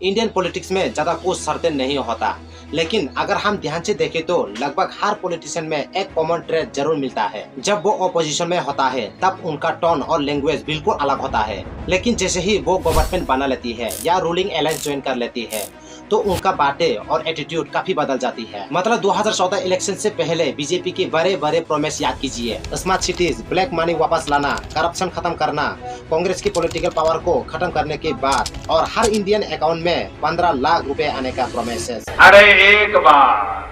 Indian politics में ज्यादा कुछ सर्टेन नहीं होता, लेकिन अगर हम ध्यान से देखें तो लगभग हर पॉलिटिशियन में एक कॉमन ट्रेड जरूर मिलता है। जब वो ऑपोजिशन में होता है तब उनका टोन और लैंग्वेज बिल्कुल अलग होता है, लेकिन जैसे ही वो गवर्नमेंट बना लेती है या रूलिंग अलायंस ज्वाइन कर लेती है तो उनका बातें और एटीट्यूड काफी बदल जाती है। मतलब 2014 इलेक्शन से पहले बीजेपी के बड़े बड़े प्रॉमिस याद कीजिए। स्मार्ट सिटीज, ब्लैक मनी वापस लाना, करप्शन खत्म करना, कांग्रेस की पॉलिटिकल पावर को खत्म करने के बाद और हर इंडियन अकाउंट में 15 लाख रुपए आने का प्रोमिस। अरे एक बार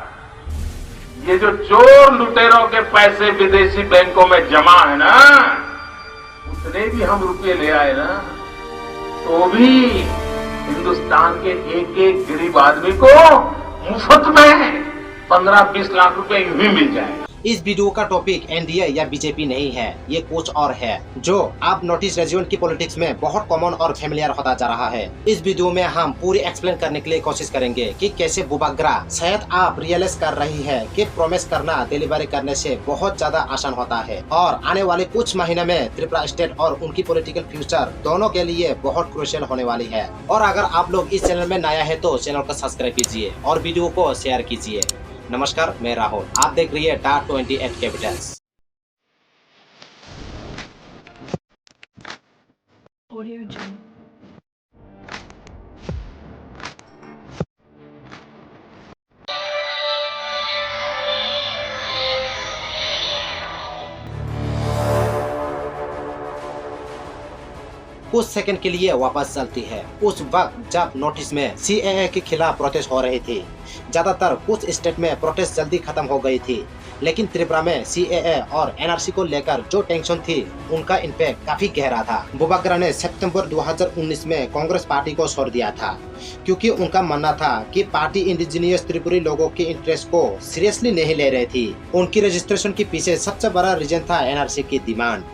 ये जो चोर लुटेरों के पैसे विदेशी बैंकों में जमा है ना, उतने भी हम रुपये ले आए ना तो भी हिंदुस्तान के एक एक गरीब आदमी को मुफ्त में 15-20 लाख रुपए यूं ही मिल जाए। इस वीडियो का टॉपिक एनडीए या बीजेपी नहीं है, ये कुछ और है जो आप नॉर्थ रीजन की पॉलिटिक्स में बहुत कॉमन और फेमिलियर होता जा रहा है। इस वीडियो में हम पूरी एक्सप्लेन करने के लिए कोशिश करेंगे कि कैसे बुबाग्रा शायद आप रियलाइज कर रही है कि प्रॉमिस करना डिलीवरी करने से बहुत ज्यादा आसान होता है और आने वाले कुछ महीने में त्रिपुरा स्टेट और उनकी पॉलिटिकल फ्यूचर दोनों के लिए बहुत क्रूशियल होने वाली है। और अगर आप लोग इस चैनल में नया है तो चैनल को सब्सक्राइब कीजिए और वीडियो को शेयर कीजिए। नमस्कार, मैं राहुल, आप देख रही है DA28 कैपिटल्स। कुछ सेकंड के लिए वापस चलती है उस वक्त जब नोटिस में सीएए के खिलाफ प्रोटेस्ट हो रही थी। ज्यादातर कुछ स्टेट में प्रोटेस्ट जल्दी खत्म हो गई थी, लेकिन त्रिपुरा में सीएए और एनआरसी को लेकर जो टेंशन थी उनका इम्पैक्ट काफी गहरा था। बुबाग्रा ने सितंबर 2019 में कांग्रेस पार्टी को छोड़ दिया था क्योंकि उनका मानना था कि पार्टी इंडिजिनियस त्रिपुरी लोगों के इंटरेस्ट को सीरियसली नहीं ले रही थी। उनकी रजिस्ट्रेशन के पीछे सबसे बड़ा रीजन था एनआरसी की डिमांड।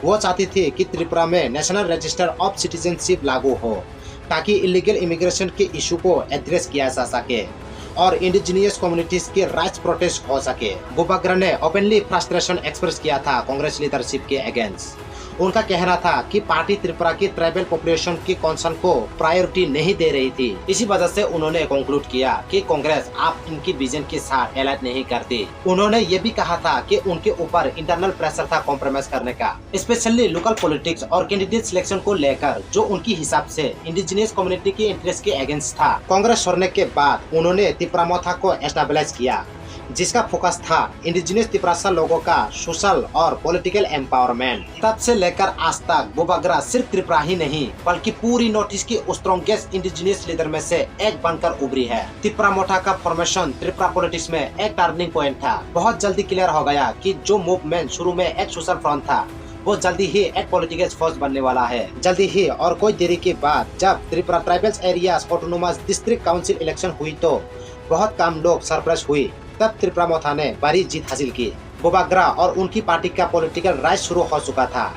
वो चाहती थी कि त्रिपुरा में नेशनल रजिस्टर ऑफ सिटीजनशिप लागू हो ताकि इलीगल इमिग्रेशन के इशू को एड्रेस किया जा सके और इंडिजिनियस कम्युनिटीज के राइट्स प्रोटेस्ट हो सके। बुबाग्रा ने ओपनली फ्रस्ट्रेशन एक्सप्रेस किया था कांग्रेस लीडरशिप के अगेंस्ट। उनका कहना था कि पार्टी त्रिपुरा की ट्राइबल पॉपुलेशन की कंसर्न को प्रायोरिटी नहीं दे रही थी। इसी वजह से उन्होंने कंक्लूड किया कि कांग्रेस आप इनकी विजन के साथ एलाइन नहीं करती। उन्होंने ये भी कहा था कि उनके ऊपर इंटरनल प्रेशर था कॉम्प्रोमाइज करने का, स्पेशली लोकल पॉलिटिक्स और कैंडिडेट सिलेक्शन को लेकर, जो उनकी हिसाब से इंडिजिनियस कम्युनिटी के इंटरेस्ट के अगेंस्ट था। कांग्रेस छोड़ने के बाद उन्होंने त्रिपुरा मोथा को एस्टेब्लिश किया जिसका फोकस था इंडिजिनियस त्रिपुरा लोगों का सोशल और पॉलिटिकल एम्पावरमेंट। तब से लेकर आज तक बुबाग्रा सिर्फ त्रिपुरा ही नहीं बल्कि पूरी नॉर्थ ईस्ट की स्ट्रॉन्गेस्ट इंडिजिनियस लीडर में से एक बनकर उभरी है। त्रिपुरा मोठा का फॉर्मेशन त्रिपुरा पॉलिटिक्स में एक टर्निंग पॉइंट था। बहुत जल्दी क्लियर हो गया कि जो मूवमेंट शुरू में एक सोशल फ्रंट था वो जल्दी ही एक पॉलिटिकल फोर्स बनने वाला है। जल्दी ही और कोई देरी के बाद जब Tripura tribals areas autonomous district council election हुई तो बहुत कम लोग सरप्राइज हुई। तब त्रिपुरा मोथा ने बड़ी जीत हासिल की। बुबाग्रा और उनकी पार्टी का पॉलिटिकल राइज शुरू हो चुका था।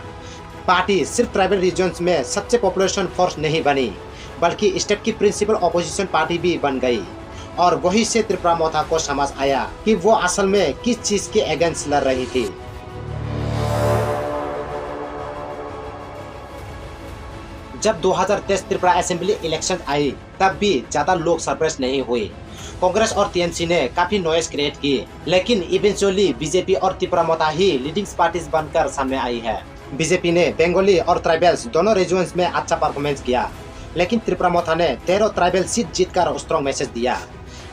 पार्टी सिर्फ ट्राइबल रीजन्स में सबसे पॉपुलेशन फोर्स नहीं बनी बल्कि स्टेट की प्रिंसिपल ऑपोजिशन पार्टी भी बन गई। और वही से त्रिपुरा मोथा को समझ आया कि वो असल में किस चीज के अगेंस्ट लड़ रही थी। जब 2023 त्रिपुरा असेंबली इलेक्शन आई तब भी ज्यादा लोग सरप्राइज नहीं हुए। कांग्रेस और टीएमसी ने काफी नॉइज क्रिएट की, लेकिन इवेंचुअली बीजेपी और त्रिपुरा मोथा ही लीडिंग पार्टीज बनकर सामने आई है। बीजेपी ने बंगाली और ट्राइबल्स दोनों रीजन्स में अच्छा परफॉर्मेंस किया, लेकिन त्रिपुरा मोथा ने 13 ट्राइबल सीट जीतकर स्ट्रॉन्ग मैसेज दिया।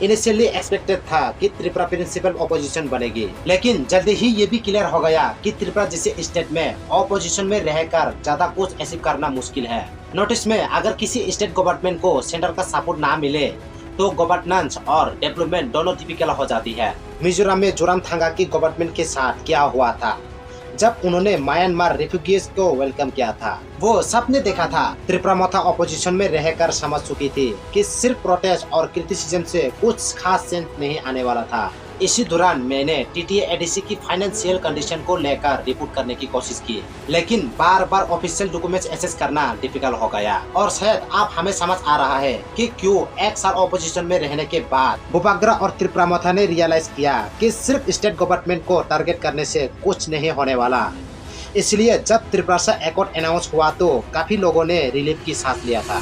इनिशियली एक्सपेक्टेड था कि त्रिपुरा प्रिंसिपल ऑपोजिशन बनेगी, लेकिन जल्दी ही ये भी क्लियर हो गया कि त्रिपुरा जैसे स्टेट में ऑपोजिशन में रहकर ज्यादा कुछ अचीव करना मुश्किल है। नोटिस में अगर किसी स्टेट गवर्नमेंट को सेंटर का सपोर्ट ना मिले तो गवर्नेंस और डेवलपमेंट दोनों टिपिकल हो जाती है। मिजोरम में जोरामथंगा की गवर्नमेंट के साथ क्या हुआ था जब उन्होंने म्यांमार रेफ्यूजीज को वेलकम किया था, वो सबने देखा था। त्रिपुरा मोथा ऑपोजिशन में रहकर समझ चुकी थी कि सिर्फ प्रोटेस्ट और क्रिटिसिज्म से कुछ खास सेंस नहीं आने वाला था। इसी दौरान मैंने टीटीए-एडीसी की फाइनेंशियल कंडीशन को लेकर रिपोर्ट करने की कोशिश की, लेकिन बार बार ऑफिशियल डॉक्यूमेंट्स एक्सेस करना डिफिकल्ट हो गया। और शायद आप हमें समझ आ रहा है कि क्यों एक साल ऑपोजिशन में रहने के बाद बुबाग्रा और त्रिपुरा मोथा ने रियलाइज किया कि सिर्फ स्टेट गवर्नमेंट को टारगेट करने से कुछ नहीं होने वाला। इसलिए जब त्रिपुरा से एकॉर्ड अनाउंस हुआ तो काफी लोगों ने रिलीफ की सांस लिया था।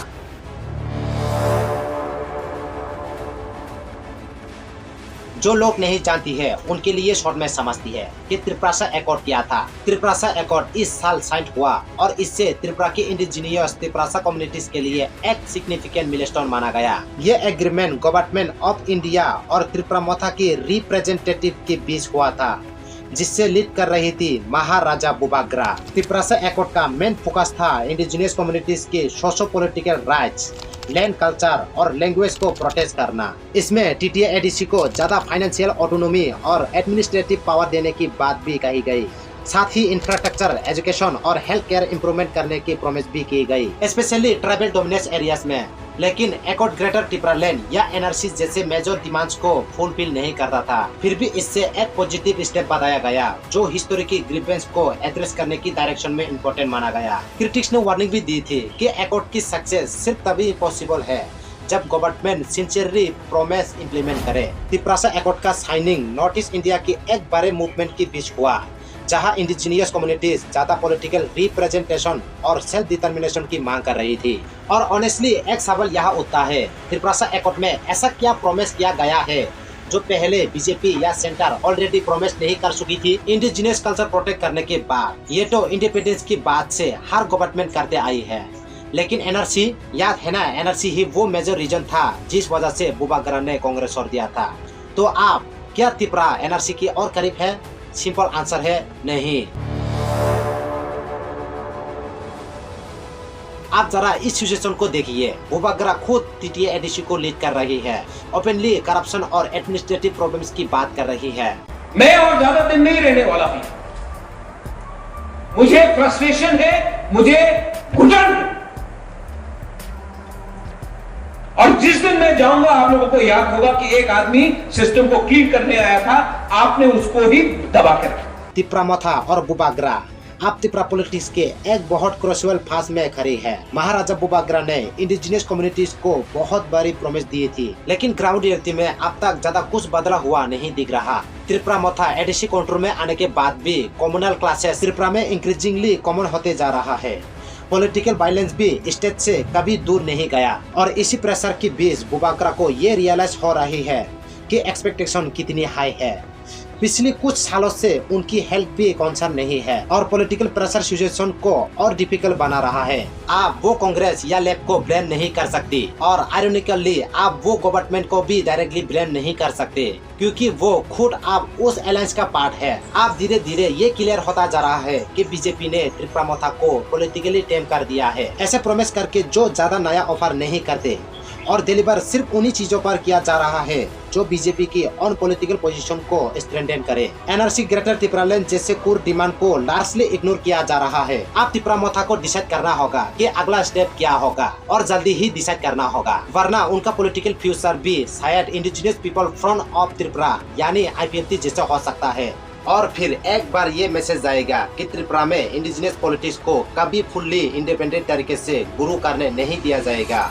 जो लोग नहीं जानती है उनके लिए शॉर्ट में समझती है कि त्रिप्रासा एकॉर्ड क्या था। त्रिप्रासा एकॉर्ड इस साल साइन हुआ और इससे त्रिपुरा की इंडिजिनियस त्रिप्रासा कम्युनिटीज के लिए एक सिग्निफिकेंट मिलस्टोन माना गया। ये एग्रीमेंट गवर्नमेंट ऑफ इंडिया और त्रिपुरामथा की रिप्रेजेंटेटिव के बीच हुआ था, जिससे लीड कर रही थी महाराजा बुबाग्रा। त्रिप्रासा एकॉर्ड का मेन फोकस था इंडिजिनियस कम्युनिटीज के socio political rights, land culture और लैंग्वेज को प्रोटेक्ट करना। इसमें TTA-ADC को ज्यादा फाइनेंशियल ऑटोनॉमी और एडमिनिस्ट्रेटिव पावर देने की बात भी कही गई। साथ ही इंफ्रास्ट्रक्चर, एजुकेशन और हेल्थ केयर इम्प्रूवमेंट करने की प्रॉमिस भी की गई, स्पेशली ट्राइबल डोमिनेंस एरियाज में। लेकिन एकॉर्ड ग्रेटर त्रिपुरालैंड या NRC जैसे मेजर डिमांड्स को फुलफिल नहीं करता था। फिर भी इससे एक पॉजिटिव स्टेप बताया गया जो हिस्टोरिकल ग्रीवेंस को एड्रेस करने की डायरेक्शन में इम्पोर्टेंट माना गया। क्रिटिक्स ने वार्निंग भी दी थी कि एकॉर्ड की सक्सेस सिर्फ तभी पॉसिबल है जब गवर्नमेंट सिंसियरली प्रोमिस इम्प्लीमेंट करे। त्रिप्रासा एकॉर्ड का साइनिंग नॉर्थ ईस्ट इंडिया की एक बड़े मूवमेंट के बीच हुआ, जहां इंडिजिनियस कम्युनिटीज ज्यादा पॉलिटिकल रिप्रेजेंटेशन और सेल्फ डिटर्मिनेशन की मांग कर रही थी। और ऑनेस्टली एक सवाल यहाँ उठता है, त्रिप्रासा एकॉर्ड में ऐसा क्या प्रॉमिस किया गया है जो पहले बीजेपी या सेंटर ऑलरेडी प्रॉमिस नहीं कर चुकी थी? इंडिजिनियस कल्चर प्रोटेक्ट करने के बाद ये तो इंडिपेंडेंस की बात से हर गवर्नमेंट करते आई है, लेकिन NRC याद है ना, NRC ही वो मेजर रीजन था जिस वजह से बुबाग्रा ने कांग्रेस छोड़ दिया था। तो आप क्या त्रिपुरा NRC की और करीब है? सिंपल आंसर है नहीं। आप जरा इस सिचुएशन को देखिए, बुबाग्रा खुद TTA-ADC को लीड कर रही है, ओपनली करप्शन और एडमिनिस्ट्रेटिव प्रॉब्लम्स की बात कर रही है। मैं और ज्यादा दिन नहीं रहने वाला हूं। मुझे फ्रस्ट्रेशन है, मुझे घुटन है। और जिस दिन मैं जाऊंगा आप लोगों को याद होगा कि एक आदमी सिस्टम को क्लीन करने आया था, आपने उसको ही दबा के रखा। त्रिपुरामथा और बुबाग्रा अब त्रिपुरा पॉलिटिक्स के एक बहुत क्रूशियल फास में खड़ी है। महाराजा बुबाग्रा ने इंडिजिनियस कम्युनिटीज को बहुत बड़ी प्रॉमिस दी थी, लेकिन ग्राउंड रियलिटी में अब तक ज्यादा कुछ बदला हुआ नहीं दिख रहा। त्रिपुरामथा ADC कंट्रोल में आने के बाद भी कम्युनल क्लासेस त्रिपुरा में इंक्रीजिंगली कॉमन होते जा रहा है। पॉलिटिकल वायलेंस भी स्टेट से कभी दूर नहीं गया और इसी प्रेशर के बीच बुबाग्रा को ये रियलाइज हो रही है कि एक्सपेक्टेशन कितनी हाई है। पिछले कुछ सालों से उनकी हेल्थ भी कंसर्न नहीं है और पॉलिटिकल प्रेशर सिचुएशन को और डिफिकल्ट बना रहा है। आप वो कांग्रेस या लेफ्ट को ब्लेम नहीं कर सकती और आयरनिकली आप वो गवर्नमेंट को भी डायरेक्टली ब्लेम नहीं कर सकते, क्योंकि वो खुद आप उस अलायंस का पार्ट है। आप धीरे धीरे ये क्लियर होता जा रहा है कि बीजेपी ने त्रिपुरामथा को पॉलिटिकली टेम कर दिया है, ऐसे प्रॉमिस करके जो ज्यादा नया ऑफर नहीं करते और डिलीवर सिर्फ उन्हीं चीजों पर किया जा रहा है जो बीजेपी की ऑन पॉलिटिकल पोजीशन को स्ट्रेंथन करे। NRC ग्रेटर त्रिपुरालैंड जैसे कोर डिमांड को लार्जली इग्नोर किया जा रहा है। अब त्रिपुरामथा को डिसाइड करना होगा कि अगला स्टेप क्या होगा और जल्दी ही डिसाइड करना होगा, वरना उनका पॉलिटिकल फ्यूचर भी शायद indigenous people front of Tripura यानी IPFT जैसा हो सकता है। और फिर एक बार ये मैसेज आएगा कि त्रिपुरा में इंडिजिनियस पॉलिटिक्स को कभी फुल्ली इंडिपेंडेंट तरीके से गुरु करने नहीं दिया जाएगा।